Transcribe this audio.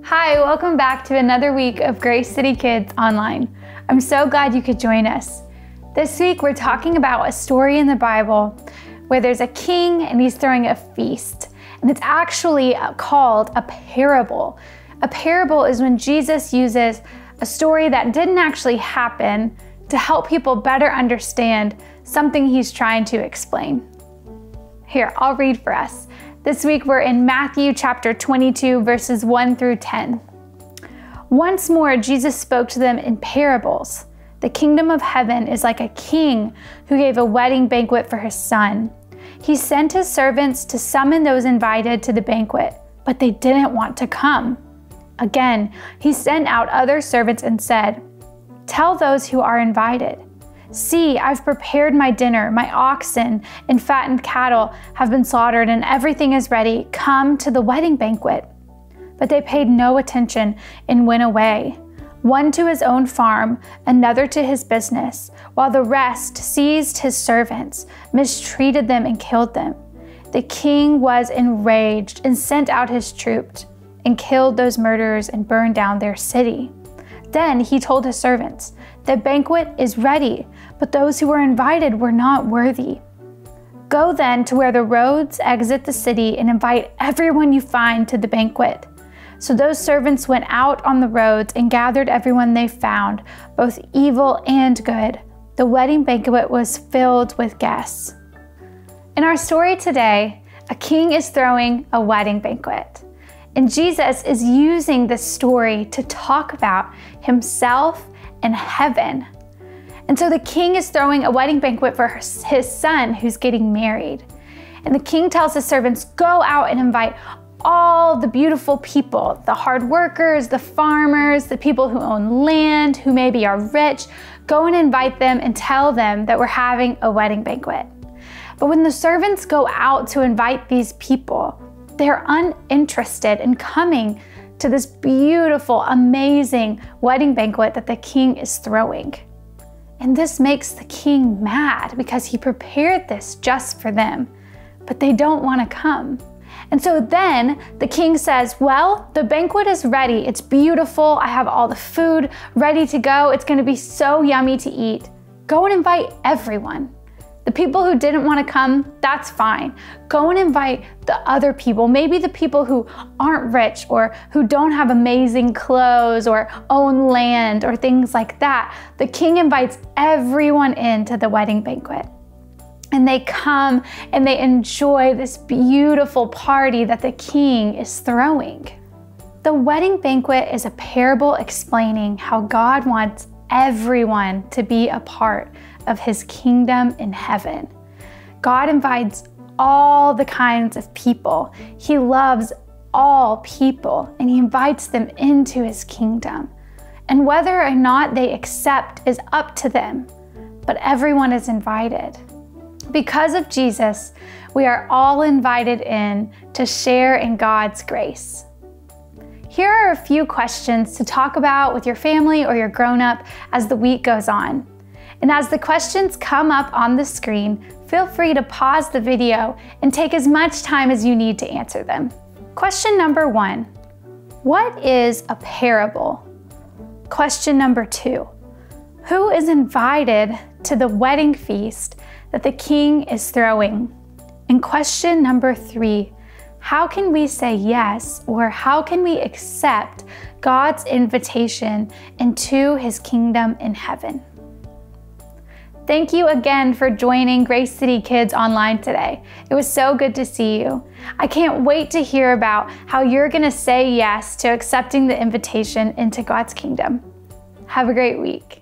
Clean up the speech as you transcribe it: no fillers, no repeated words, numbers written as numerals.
Hi, welcome back to another week of Grace City Kids Online. I'm so glad you could join us. This week we're talking about a story in the Bible where there's a king and he's throwing a feast. And it's actually called a parable. A parable is when Jesus uses a story that didn't actually happen to help people better understand something he's trying to explain. Here, I'll read for us. This week we're in Matthew chapter 22, verses 1 through 10. Once more, Jesus spoke to them in parables. The kingdom of heaven is like a king who gave a wedding banquet for his son. He sent his servants to summon those invited to the banquet, but they didn't want to come. Again, he sent out other servants and said, "Tell those who are invited, 'See, I've prepared my dinner. My oxen and fattened cattle have been slaughtered and everything is ready. Come to the wedding banquet." But they paid no attention and went away, one to his own farm, another to his business, while the rest seized his servants, mistreated them and killed them. The king was enraged and sent out his troops and killed those murderers and burned down their city. Then he told his servants, "The banquet is ready, but those who were invited were not worthy. Go then to where the roads exit the city and invite everyone you find to the banquet." So those servants went out on the roads and gathered everyone they found, both evil and good. The wedding banquet was filled with guests. In our story today, a king is throwing a wedding banquet. And Jesus is using this story to talk about himself and heaven. And so the king is throwing a wedding banquet for his son who's getting married. And the king tells his servants, "Go out and invite all the beautiful people, the hard workers, the farmers, the people who own land, who maybe are rich. Go and invite them and tell them that we're having a wedding banquet." But when the servants go out to invite these people, they're uninterested in coming to this beautiful, amazing wedding banquet that the king is throwing. And this makes the king mad because he prepared this just for them, but they don't want to come. And so then the king says, "Well, the banquet is ready. It's beautiful. I have all the food ready to go. It's going to be so yummy to eat. Go and invite everyone. The people who didn't want to come, that's fine. Go and invite the other people, maybe the people who aren't rich or who don't have amazing clothes or own land or things like that." The king invites everyone into the wedding banquet. And they come and they enjoy this beautiful party that the king is throwing. The wedding banquet is a parable explaining how God wants everyone to be a part of his kingdom in heaven. God invites all the kinds of people. He loves all people and he invites them into his kingdom. And whether or not they accept is up to them, but everyone is invited. Because of Jesus, we are all invited in to share in God's grace. Here are a few questions to talk about with your family or your grown-up as the week goes on. And as the questions come up on the screen, feel free to pause the video and take as much time as you need to answer them. Question number 1, what is a parable? Question number 2, who is invited to the wedding feast that the king is throwing? And question number 3, how can we say yes, or how can we accept God's invitation into his kingdom in heaven? Thank you again for joining Grace City Kids Online today. It was so good to see you. I can't wait to hear about how you're going to say yes to accepting the invitation into God's kingdom. Have a great week.